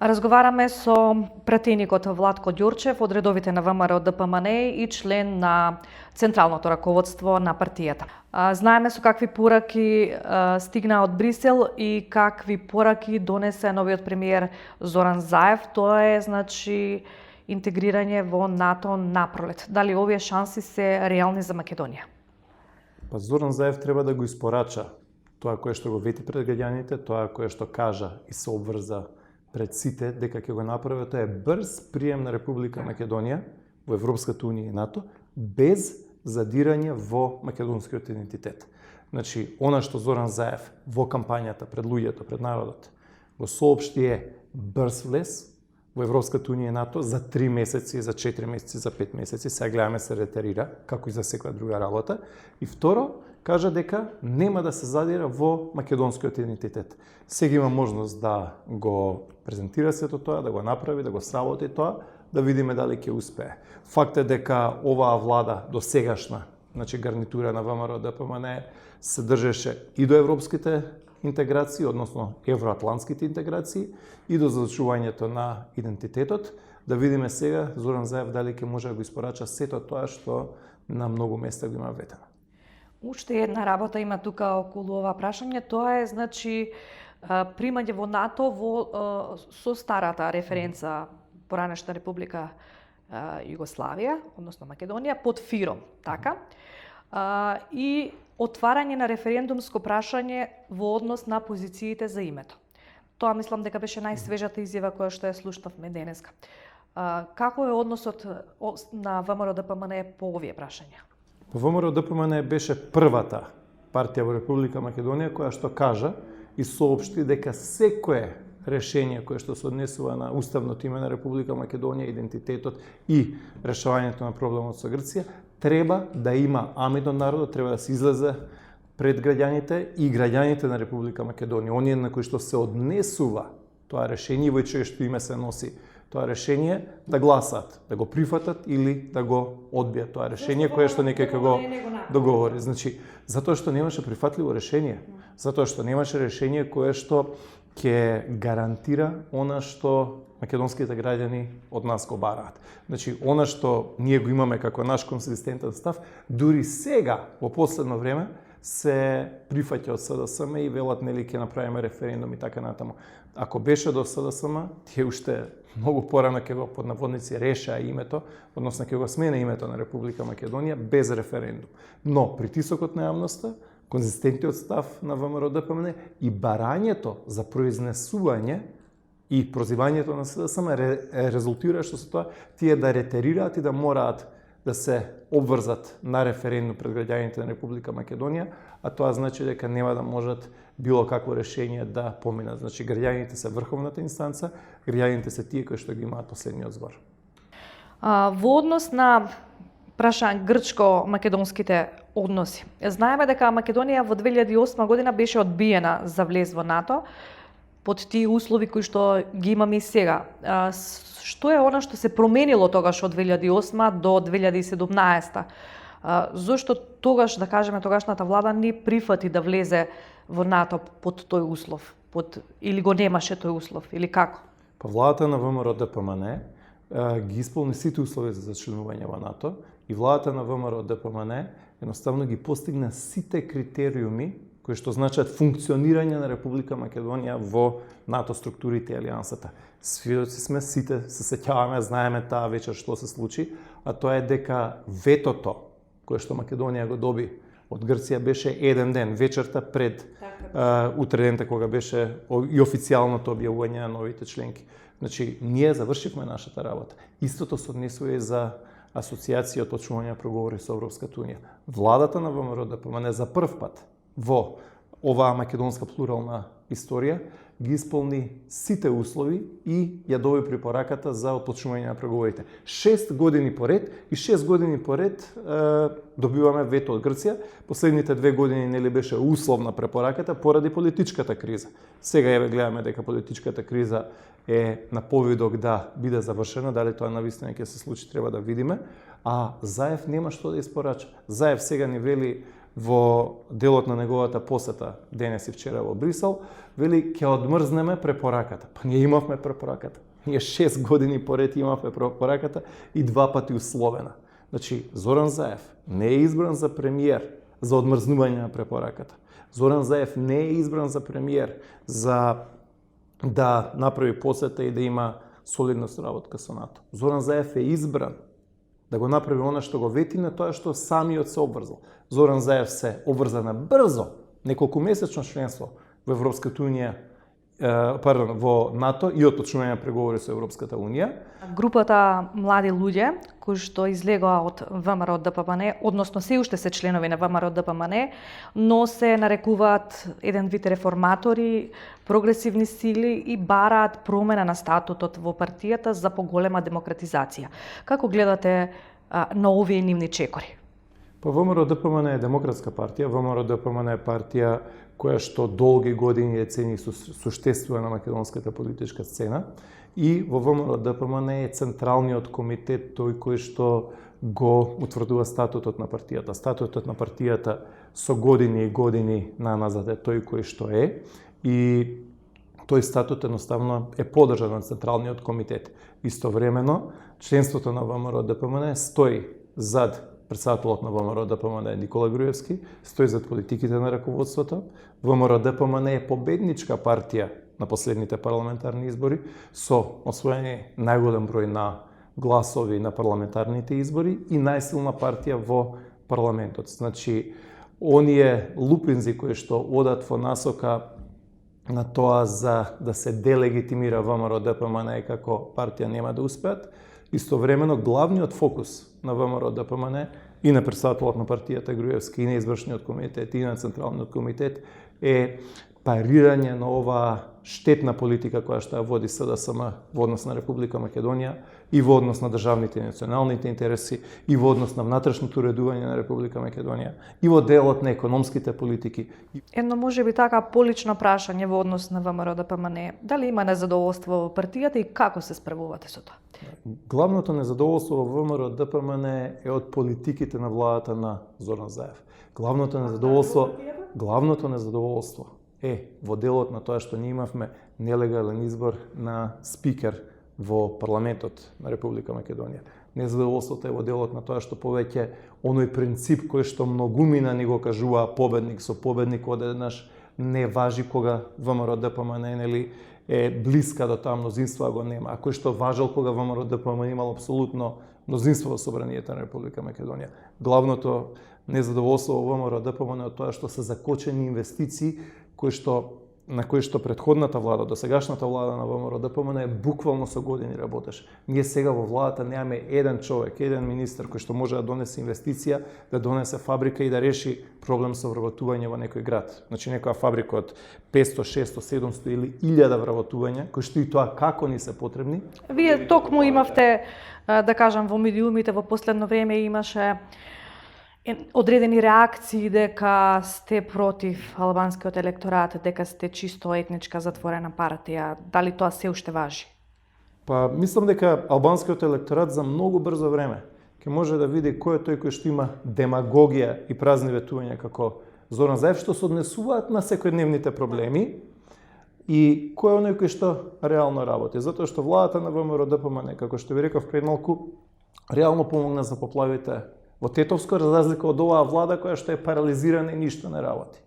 Разговараме со пратеникот Владко Ѓурчев од редовите на ВМРО ДПМН и член на централното раководство на партијата. Знаеме со какви пораки стигна од Брисел и какви пораки донесе новиот премиер Зоран Заев. Тоа е, значи, интегрирање во НАТО напролет. Дали овие шанси се реални за Македонија? Па Зоран Заев треба да го испорача тоа кое што го вети пред граѓаните, тоа кое што кажа и се обврза пред сите дека ќе го направи, тоа е брз прием на Република Македонија во Европската унија и НАТО без задирање во македонскиот идентитет. Значи, она што Зоран Заев во кампањата пред луѓето, пред народот, го соопшти е брз влез во Европската унија и НАТО за 3 месеци, за 4 месеци, за 5 месеци, сега гледаме се ретерира, како и за секоја друга работа. И второ, кажа дека нема да се задира во македонскиот идентитет. Сега има можност да го презентира сето тоа, да го направи, да го сработи тоа, да видиме дали ќе успее. Факт е дека оваа влада до сегашна, значи гарнитура на ВМРО ДПМН, се држеше и до европските интеграции, односно евроатлантските интеграции, и до зачувањето на идентитетот. Да видиме сега Зоран Заев дали ќе може да го испорача сето тоа што на многу места го има ветено. Уште една работа има тука околу ова прашање, тоа е, значи, примање во НАТО со старата референца поранешна Република Југославија, односно Македонија, под ФИРОМ, така? И отварање на референдумско прашање во однос на позициите за името. Тоа мислам дека беше најсвежата изјава која што ја слушнавме денеска. Како е односот на ВМРО ДПМН по овие прашања? ВМРО ДПМН беше првата партија во Република Македонија која што кажа и соопшти дека секое решение кое што се однесува на уставното име на Република Македонија, идентитетот и решавањето на проблемот со Грција, треба да има амит од народот, треба да се излезе пред граѓаните и граѓаните на Република Македонија, оние на кои што се однесува тоа решение во чие што име се носи тоа решение, да гласат, да го прифатат или да го одбијат тоа решение кое што некој ќе го договори. Значи, затоа што немаше прифатливо решение, затоа што немаше решение кое што ќе гарантира она што македонските граѓани од нас го бараат. Значи, она што ние го имаме како наш консистентен став, дури сега, во последно време, се прифаќа од СДСМ и велат, нели, ќе направиме референдум и така натаму. Ако беше до СДСМ, тие уште многу порано ќе го под наводници решаа името, односно ќе го смена името на Република Македонија без референдум. Но притисокот на јавноста, конзистентниот став на ВМРО ДПМН и барањето за произнесување и прозивањето на СДСМ резултира што се тоа тие да ретерираат и да мораат да се обврзат на референдум пред граѓаните на Република Македонија, а тоа значи дека нема да можат било какво решение да поминат. Значи, граѓаните се врховната инстанца, граѓаните се тие кои што ги имаат последниот збор. Во однос на грчко-македонските односи, знаеме дека Македонија во 2008 година беше одбиена за влез во НАТО под тие услови кои што ги имаме и сега. Што е она што се променило тогаш од 2008 до 2017? Зошто тогаш, да кажеме, тогашната влада не прифати да влезе во НАТО под тој услов? Или го немаше тој услов? Или како? Па владата на ВМРО ДПМН ги исполни сите услови за членување во НАТО и владата на ВМРО ДПМН едноставно ги постигна сите критериуми кои што значат функционирање на Република Македонија во НАТО структурите и алијансата. Свидоци сме, сите се сеќаваме, знаеме таа вечер што се случи, а тоа е дека ветото кое што Македонија го доби од Грција беше еден ден, вечерта пред утредента кога беше и официјалното објавување на новите членки. Значи, ние завршивме нашата работа. Истото се однесува и за асоциација од почнување на преговори со Европската унија. Владата на ВМРО ДПМН за прв пат во оваа македонска плурална историја ги исполни сите услови и ја доби препораката за отпочнување на преговорите. 6 години поред и 6 години поред добиваме вето од Грција. Последните 2 години нели беше условна препораката поради политичката криза. Сега еве гледаме дека политичката криза е на повидок да биде завршена, дали тоа навистина ќе се случи треба да видиме, а Заев нема што да испорача. Заев сега ни вели во делот на неговата посета денес и вчера во Брисел, вели ќе одмрзнеме препораката. Па ние имавме препораката. Ние 6 години поред имавме препораката и 2 пати условена. Значи, Зоран Заев не е избран за премиер за одмрзнување на препораката. Зоран Заев не е избран за премиер за да направи посета и да има солидна соработка со НАТО. Зоран Заев е избран да го направи она што го вети на тоа што самиот се обврзал. Зоран Заев се обврза на брзо, неколкумесечно членство во Европската унија, во НАТО и отпочнување на преговори со Европската унија. Групата млади луѓе кои што излегоа од ВМРО ДПМН, односно се уште се членови на ВМРО ДПМН, но се нарекуваат еден вид реформатори, прогресивни сили и бараат промена на статутот во партијата за поголема демократизација. Како гледате на овие нивни чекори? Па ВМРО ДПМН е демократска партија, ВМРО ДПМН е партија која што долги години е цени суштествува на македонската политичка сцена и во ВМРО ДПМН е централниот комитет тој кој што го утврдува статутот на партијата. Статутот на партијата со години и години наназад е тој кој што е и тој статут едноставно е поддржан од централниот комитет. Истовремено, членството на ВМРО ДПМН стои зад председателот на ВМРО ДПМН Никола Груевски, стои зад политиките на раководството. ВМРО ДПМН е победничка партија на последните парламентарни избори со освоени најголем број на гласови на парламентарните избори и најсилна партија во парламентот. Значи, оние лупинзи кои што одат во насока на тоа за да се делегитимира ВМРО ДПМН како партија нема да успеат. Истовремено, главниот фокус на ВМРО ДПМН и на председателот на партијата Груевски, и на извршниот комитет, и на централниот комитет е парирање на оваа штетна политика која што ја води СДСМ во однос на Република Македонија и во однос на државните и националните интереси и во однос на внатрешното уредување на Република Македонија и во делот на економските политики. Едно можеби така полично прашање во однос на ВМРО ДПМН. Дали има незадоволство во партијата и како се справувате со тоа? Главното незадоволство во ВМРО ДПМН е од политиките на владата на Зоран Заев. Главното незадоволство е во делот на тоа што ние имавме нелегален избор на спикер во парламентот на Република Македонија. Незадоволството е во делот на тоа што повеќе оној принцип кој што многумина ни го кажуваа победник со победник одеднаш не важи кога ВМРО ДПМН е блиска до тоа мнозинство, а го нема. А кој што важел кога ВМРО ДПМН имал апсолутно мнозинство во собранието на Република Македонија. Главното незадоволство во ВМРО ДПМН е од тоа што се закочени инвестиции на кои што предходната влада, досегашната влада на ВМРО ДПМН буквално со години работеше. Ние сега во владата немаме еден човек, еден министер кој што може да донесе инвестиција, да донесе фабрика и да реши проблем со вработување во некој град. Значи некоја фабрика од 500, 600, 700 или 1000 вработувања, кои што и тоа како ни се потребни. Вие токму имавте, да кажам, во медиумите во последно време имаше одредени реакции дека сте против албанскиот електорат, дека сте чисто етничка затворена партија. Дали тоа се уште важи? Па, мислам дека албанскиот електорат за многу брзо време ќе може да види кој е тој кој што има демагогија и празни ветувања како Зоран Заев, што се однесуваат на секојдневните проблеми и кој е оној кој што реално работи. Затоа што владата на ВМРО ДПМН, како што ви реков пред малку, реално помогна за поплавите во Тетовско, за разлика од оваа влада која што е парализирана и ништо не работи.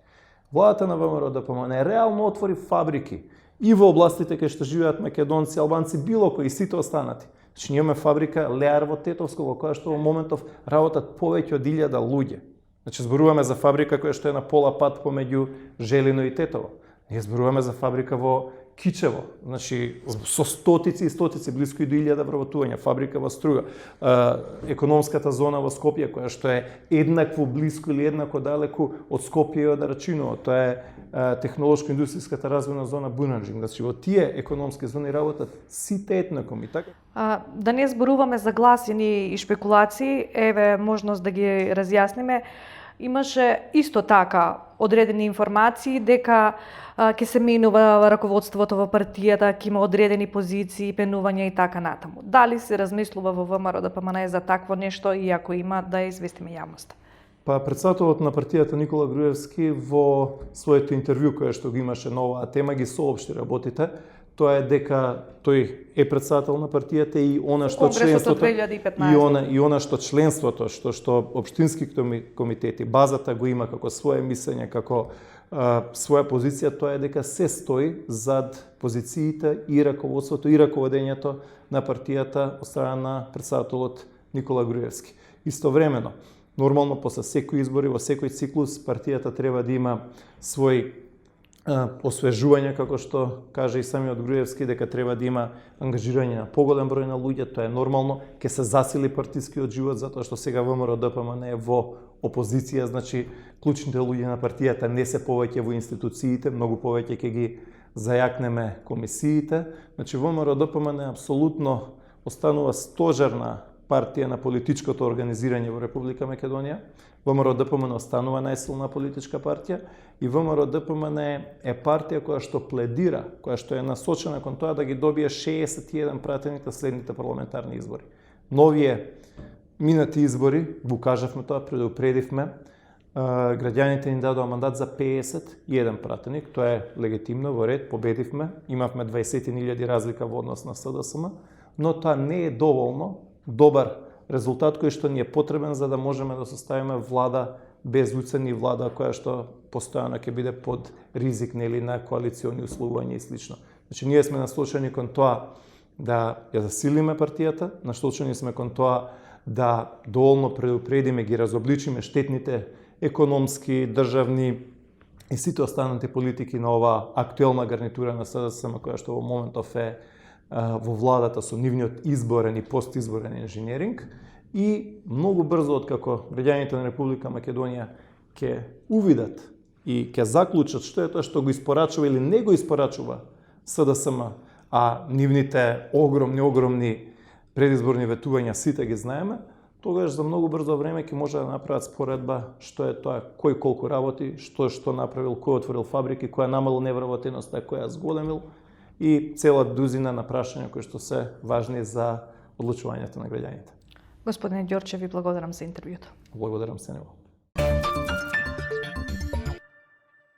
Владата на ВМРО ДПМН реално отвори фабрики и во областите кај што живеат македонци, албанци, било кои, сите останати. Значи, ние имаме фабрика Леар во Тетовско, во која што во моментов работат повеќе од 1000 луѓе. Значи, зборуваме за фабрика која што е на пола пат помеѓу Желино и Тетово. Ние зборуваме за фабрика во Кичево, значи со стотици и стотици, близко и до 1000 вработувања, фабрика во Струга, економската зона во Скопје, која што е еднакво близко или еднакво далеку од Скопје и од Рачиново, тоа е технолошко-индустријската развојна зона Бунанџик. Значи во тие економски зони работат сите етнокоми, така? Да не зборуваме за гласини и шпекулации, еве можност да ги разјасниме. Имаше исто така одредени информации дека ќе се менува раководството во партијата, ќе има одредени позиции, пенувања и така натаму. Дали се размислува во ВМРО ДПМН за такво нешто и ако има, да ја известиме јавноста? Па председателот на партијата Никола Груевски во своето интервју кое што го имаше на оваа тема ги соопшти работите. Тоа е дека тој е председател на партијата и она што Конгресот од членството 2015. и она што членството, што општински комитети, базата го има како свое мислење, како своја позиција, тоа е дека се стои зад позициите и раководството и раководењето на партијата од страна на председателот Никола Груевски. Истовремено, нормално после секои избори, во секој циклус, партијата треба да има свој освежување, како што каже и самиот Груевски, дека треба да има ангажирање на поголем број на луѓе, тоа е нормално, ќе се засили партискиот живот, затоа што сега ВМРО ДПМН е во опозиција, значи клучните луѓе на партијата не се повеќе во институциите, многу повеќе ќе ги зајакнеме комисиите, значи ВМРО ДПМН апсолутно останува стожерна партија на политичкото организирање во Република Македонија. ВМРО ДПМН останува најсилна политичка партија и ВМРО ДПМН е партија која што пледира, која што е насочена кон тоа да ги добие 61 пратените следните парламентарни избори. Новие минати избори, го кажавме тоа, предупредивме, граѓаните ни дадоа мандат за 51 пратеник, тоа е легитимно, во ред, победивме, имавме 20.000 разлика во однос на СДСМ, но тоа не е доволно добар резултат кој што ни е потребен за да можеме да составиме влада без уцени, влада која што постојано ќе биде под ризик нели на коалициони условувања и слично. Значи ние сме насочени кон тоа да ја засилиме партијата, насочени сме кон тоа да доволно предупредиме, ги разобличиме штетните економски, државни и сите останати политики на оваа актуелна гарнитура на СДСМ која што во моментов е во владата со нивниот изборен и постизборен инженеринг и многу брзо откако граѓаните на Република Македонија ќе увидат и ќе заклучат што е тоа што го испорачува или не го испорачува СДСМ, а нивните огромни предизборни ветувања сите ги знаеме, тогаш за многу брзо време ќе може да направат споредба што е тоа, кој колку работи, што направил, кој отворил фабрики, кој намалил невработеноста, кој зголемил и цела дузина на прашања кои што се важни за одлучувањето на граѓаните. Господине Ѓорчев, ви благодарам за интервјуто. Благодарам се него.